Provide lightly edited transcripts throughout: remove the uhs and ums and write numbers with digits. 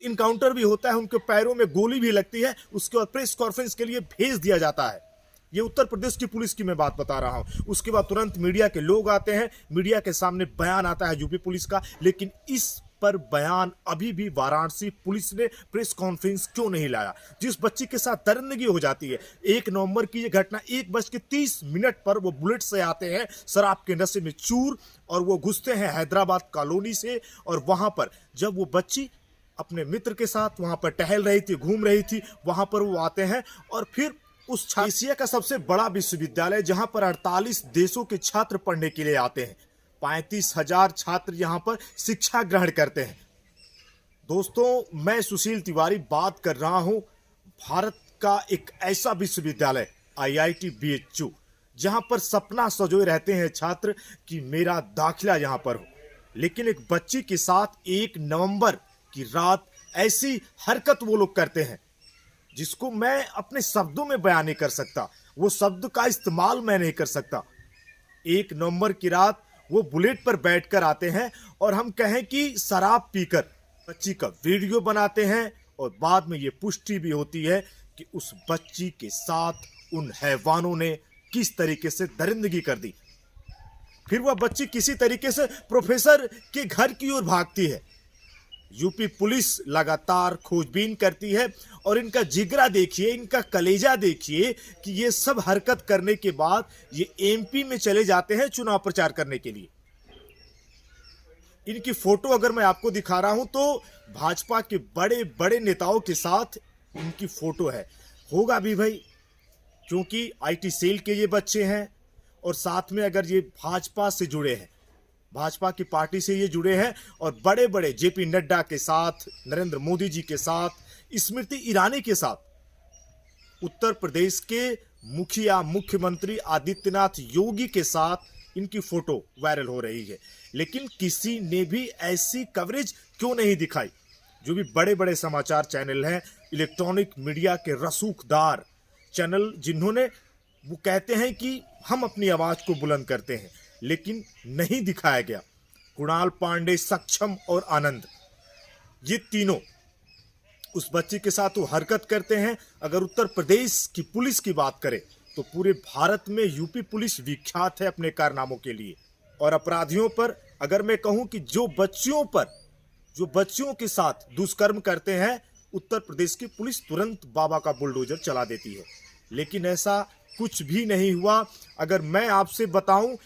Encounter भी होता है, उनके पैरों में गोली भी लगती है, उसके बाद प्रेस कॉन्फ्रेंस के लिए भेज दिया जाता है। ये उत्तर प्रदेश की पुलिस की मैं बात बता रहा हूं। उसके बाद तुरंत मीडिया के लोग आते हैं, मीडिया के सामने बयान आता है यूपी पुलिस का, लेकिन इस पर बयान अभी भी वाराणसी पुलिस ने प्रेस कॉन्फ्रेंस क्यों नहीं लाया। जिस बच्ची के साथ दरिंदगी हो जाती है, 1 नवंबर की यह घटना 1:30 पर वो बुलेट से आते हैं शराब के नशे में चूर, और वो घुसते हैं हैदराबाद कॉलोनी से, और वहां पर जब वो बच्ची अपने मित्र के साथ वहां पर टहल रही थी, घूम रही थी, वहां पर वो आते हैं और फिर उस एशिया का सबसे बड़ा विश्वविद्यालय जहां पर 48 देशों के छात्र पढ़ने के लिए आते हैं, 35,000 छात्र यहां पर शिक्षा ग्रहण करते हैं। दोस्तों, मैं सुशील तिवारी बात कर रहा हूं भारत का एक ऐसा विश्वविद्यालय IIT BHU, जहां पर सपना सजोए रहते हैं छात्र कि मेरा दाखिला यहां पर हो, लेकिन एक बच्ची के साथ 1 नवंबर की रात ऐसी हरकत वो लोग करते हैं जिसको मैं अपने शब्दों में बयान नहीं कर सकता, वो शब्द का इस्तेमाल मैं नहीं कर सकता। 1 नवंबर की रात वो बुलेट पर बैठकर आते हैं और हम कहें कि शराब पीकर बच्ची का वीडियो बनाते हैं, और बाद में ये पुष्टि भी होती है कि उस बच्ची के साथ उन हैवानों ने किस तरीके से दरिंदगी कर दी। फिर वह बच्ची किसी तरीके से प्रोफेसर के घर की ओर भागती है। यूपी पुलिस लगातार खोजबीन करती है, और इनका जिगरा देखिए, इनका कलेजा देखिए कि ये सब हरकत करने के बाद ये MP में चले जाते हैं चुनाव प्रचार करने के लिए। इनकी फोटो अगर मैं आपको दिखा रहा हूं तो भाजपा के बड़े बड़े नेताओं के साथ इनकी फोटो है, होगा भी भाई, क्योंकि IT सेल के ये बच्चे हैं, और साथ में अगर ये भाजपा से जुड़े हैं, भाजपा की पार्टी से ये जुड़े हैं, और बड़े बड़े JP नड्डा के साथ, नरेंद्र मोदी जी के साथ, स्मृति ईरानी के साथ, उत्तर प्रदेश के मुखिया मुख्यमंत्री आदित्यनाथ योगी के साथ इनकी फोटो वायरल हो रही है। लेकिन किसी ने भी ऐसी कवरेज क्यों नहीं दिखाई। जो भी बड़े बड़े समाचार चैनल हैं, इलेक्ट्रॉनिक मीडिया के रसूखदार चैनल, जिन्होंने वो कहते हैं कि हम अपनी आवाज को बुलंद करते हैं, लेकिन नहीं दिखाया गया। कुणाल पांडे, सक्षम और आनंद, ये तीनों उस बच्ची के साथ वो हरकत करते हैं। अगर उत्तर प्रदेश की पुलिस की बात करें तो पूरे भारत में यूपी पुलिस विख्यात है अपने कारनामों के लिए। और अपराधियों पर अगर मैं कहूं कि जो बच्चियों के साथ दुष्कर्म करते हैं, उत्तर प्रदेश की पुलिस तुरंत बाबा का बुलडोजर चला देती है। लेकिन ऐसा कुछ भी नहीं हुआ। अगर मैं आपसे बताऊं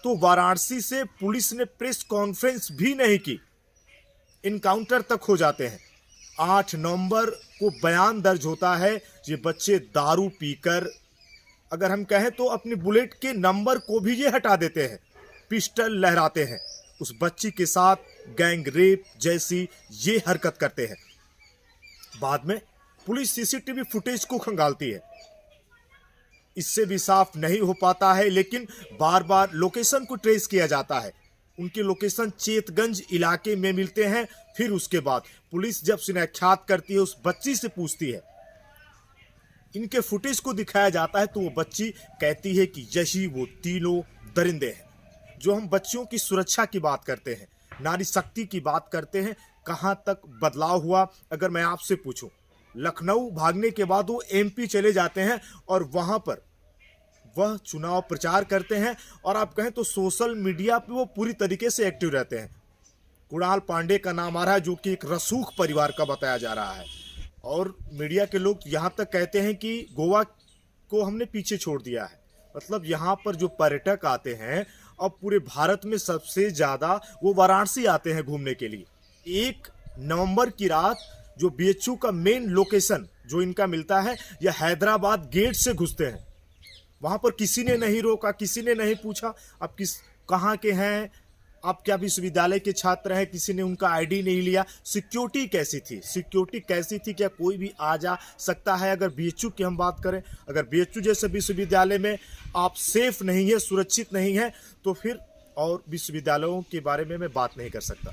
तो वाराणसी से पुलिस ने प्रेस कॉन्फ्रेंस भी नहीं की, इनकाउंटर तक हो जाते हैं। 8 नवंबर को बयान दर्ज होता है, ये बच्चे दारू पीकर, अगर हम कहें तो अपनी बुलेट के नंबर को भी ये हटा देते हैं, पिस्टल लहराते हैं, उस बच्ची के साथ गैंग रेप जैसी ये हरकत करते हैं। बाद में पुलिस CCTV फुटेज को खंगालती है, इससे भी साफ नहीं हो पाता है, लेकिन बार बार लोकेशन को ट्रेस किया जाता है। उनके लोकेशन चेतगंज इलाके में मिलते हैं। फिर उसके बाद पुलिस जब शिनाख्यात करती है, उस बच्ची से पूछती है, इनके फुटेज को दिखाया जाता है, तो वो बच्ची कहती है कि यही वो तीनों दरिंदे हैं। जो हम बच्चियों की सुरक्षा की बात करते हैं, नारी शक्ति की बात करते हैं, कहां तक बदलाव हुआ। अगर मैं आपसे पूछूं, लखनऊ भागने के बाद वो MP चले जाते हैं, और वहां पर वह चुनाव प्रचार करते हैं, और आप कहें तो सोशल मीडिया पे वो पूरी तरीके से एक्टिव रहते हैं। कुणाल पांडे का नाम आ रहा है, जो कि एक रसूख परिवार का बताया जा रहा है, और मीडिया के लोग यहां तक कहते हैं कि गोवा को हमने पीछे छोड़ दिया है। मतलब यहां पर जो पर्यटक आते हैं, अब पूरे भारत में सबसे ज्यादा वो वाराणसी आते हैं घूमने के लिए। 1 नवंबर की रात जो BHU का मेन लोकेशन जो इनका मिलता है, यह हैदराबाद गेट से घुसते हैं। वहां पर किसी ने नहीं रोका, किसी ने नहीं पूछा आप कहाँ के हैं, आप क्या विश्वविद्यालय के छात्र हैं, किसी ने उनका ID नहीं लिया। सिक्योरिटी कैसी थी, क्या कोई भी आ जा सकता है। अगर BHU की हम बात करें, अगर BHU जैसे विश्वविद्यालय में आप सेफ नहीं है, सुरक्षित नहीं है, तो फिर और विश्वविद्यालयों के बारे में मैं बात नहीं कर सकता।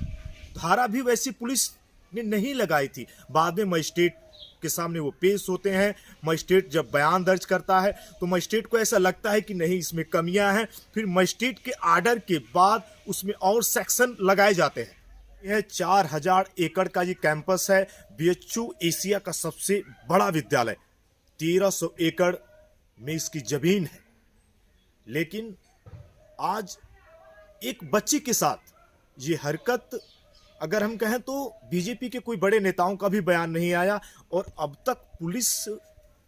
धारा भी वैसी पुलिस ने नहीं लगाई थी। बाद में मजिस्ट्रेट के सामने वो पेश होते हैं। मजिस्ट्रेट जब बयान दर्ज करता है तो मजिस्ट्रेट को ऐसा लगता है कि नहीं, इसमें कमियां हैं। फिर मजिस्ट्रेट के आर्डर के बाद उसमें और सेक्शन लगाए जाते हैं। यह 4000 एकड़ का ये कैंपस है। बीएचयू एशिया का सबसे बड़ा विद्यालय, 1300 एकड़ में इसकी जमीन है। लेकिन आज एक बच्ची के साथ ये हरकत, अगर हम कहें तो बीजेपी के कोई बड़े नेताओं का भी बयान नहीं आया। और अब तक पुलिस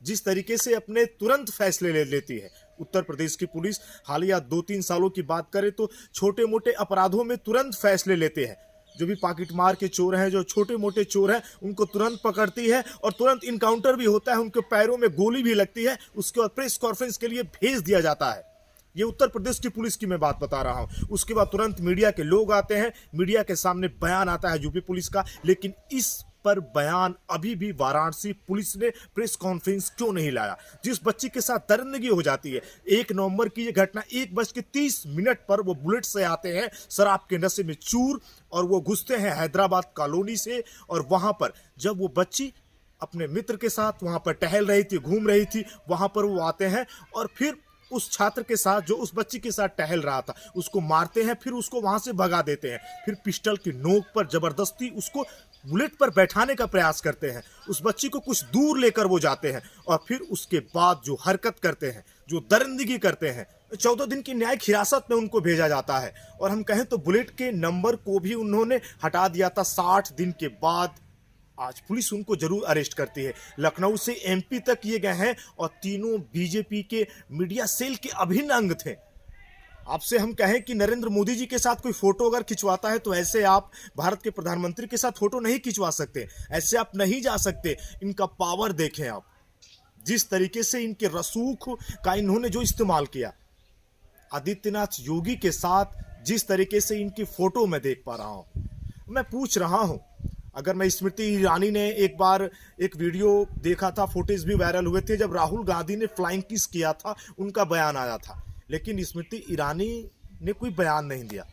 जिस तरीके से अपने तुरंत फैसले ले लेती है, उत्तर प्रदेश की पुलिस हालिया 2-3 सालों की बात करें तो छोटे मोटे अपराधों में तुरंत फैसले लेते हैं। जो भी पॉकेट मार के चोर हैं, जो छोटे मोटे चोर हैं, उनको तुरंत पकड़ती है और तुरंत इनकाउंटर भी होता है, उनके पैरों में गोली भी लगती है, उसके बाद प्रेस कॉन्फ्रेंस के लिए भेज दिया जाता है। ये उत्तर प्रदेश की पुलिस की मैं बात बता रहा हूं। उसके बाद तुरंत मीडिया के लोग आते हैं, मीडिया के सामने बयान आता है यूपी पुलिस का। लेकिन इस पर बयान अभी भी वाराणसी पुलिस ने प्रेस कॉन्फ्रेंस क्यों नहीं लाया? जिस बच्ची के साथ दरिंदगी हो जाती है, 1 नवंबर की ये घटना, 1:30 पर वो बुलेट से आते हैं शराब के नशे में चूर, और वो घुसते हैं हैदराबाद कॉलोनी से। और वहां पर जब वो बच्ची अपने मित्र के साथ वहां पर टहल रही थी, घूम रही थी, वहां पर वो आते हैं और फिर उस छात्र के साथ, जो उस बच्ची के साथ टहल रहा था, उसको मारते हैं, फिर उसको वहां से भगा देते हैं। फिर पिस्टल की नोक पर जबरदस्ती उसको बुलेट पर बैठाने का प्रयास करते हैं। उस बच्ची को कुछ दूर लेकर वो जाते हैं और फिर उसके बाद जो हरकत करते हैं, जो दरिंदगी करते हैं, 14 दिन की न्यायिक हिरासत में उनको भेजा जाता है। और हम कहें तो बुलेट के नंबर को भी उन्होंने हटा दिया था 60 दिन के बाद। आज पुलिस उनको जरूर अरेस्ट करती है। लखनऊ से एमपी तक ये गए हैं और तीनों बीजेपी के मीडिया सेल के अभिन्न अंग थे। आपसे हम कहें कि नरेंद्र मोदी जी के साथ कोई फोटो अगर खिंचवाता है तो ऐसे आप भारत के प्रधानमंत्री के साथ फोटो नहीं खिंचवा सकते, ऐसे आप नहीं जा सकते। इनका पावर देखें आप, जिस तरीके से इनके रसूख का इन्होंने जो इस्तेमाल किया, आदित्यनाथ योगी के साथ जिस तरीके से इनकी फोटो मैं देख पा रहा हूं। मैं पूछ रहा हूं, अगर मैं स्मृति ईरानी ने एक बार एक वीडियो देखा था, फुटेज भी वायरल हुए थे, जब राहुल गांधी ने फ्लाइंग किस किया था, उनका बयान आया था। लेकिन स्मृति ईरानी ने कोई बयान नहीं दिया।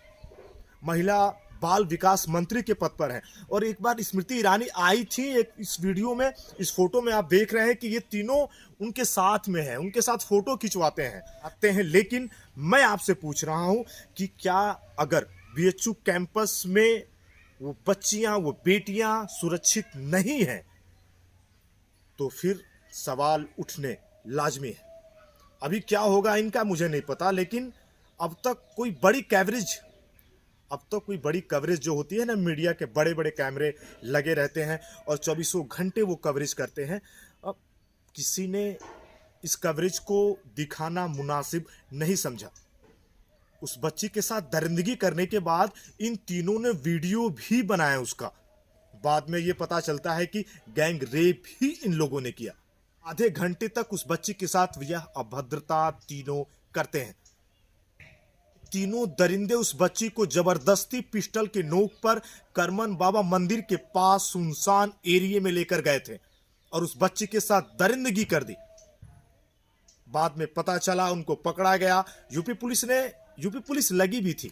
महिला बाल विकास मंत्री के पद पर है। और एक बार स्मृति ईरानी आई थी, एक इस वीडियो में, इस फोटो में आप देख रहे हैं कि ये तीनों उनके साथ में हैं, उनके साथ फोटो खिंचवाते हैं, आते हैं। लेकिन मैं आपसे पूछ रहा हूं कि क्या अगर बीएचयू कैंपस में वो बच्चियां, वो बेटियां सुरक्षित नहीं हैं, तो फिर सवाल उठने लाजमी है। अभी क्या होगा इनका मुझे नहीं पता, लेकिन अब तक कोई बड़ी कवरेज जो होती है ना, मीडिया के बड़े बड़े कैमरे लगे रहते हैं और 24 घंटे वो कवरेज करते हैं। अब किसी ने इस कवरेज को दिखाना मुनासिब नहीं समझा। उस बच्ची के साथ दरिंदगी करने के बाद इन तीनों ने वीडियो भी बनाया उसका। बाद में ये पता चलता है कि गैंग रेप ही इन लोगों ने किया। आधे घंटे तक उस बच्ची के साथ यह अभद्रता तीनों करते हैं। तीनों दरिंदे उस बच्ची को जबरदस्ती पिस्टल के नोक पर करमन बाबा मंदिर के पास सुनसान एरिया में लेकर गए थे और उस बच्ची के साथ दरिंदगी कर दी। बाद में पता चला, उनको पकड़ा गया। यूपी पुलिस लगी भी थी।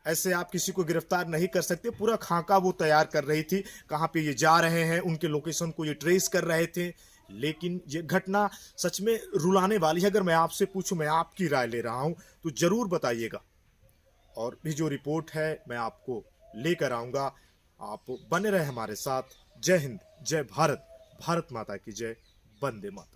ऐसे आप किसी को गिरफ्तार नहीं कर सकते। पूरा खाका वो तैयार कर रही थी, कहां पे ये जा रहे हैं, उनके लोकेशन को ये ट्रेस कर रहे थे। लेकिन ये घटना सच में रुलाने वाली है। अगर मैं आपसे पूछूं, मैं आपकी राय ले रहा हूं, तो जरूर बताइएगा। और भी जो रिपोर्ट है मैं आपको लेकर आऊंगा। आप बने रहे हमारे साथ। जय हिंद, जय भारत, भारत माता की जय, वंदे मातरम।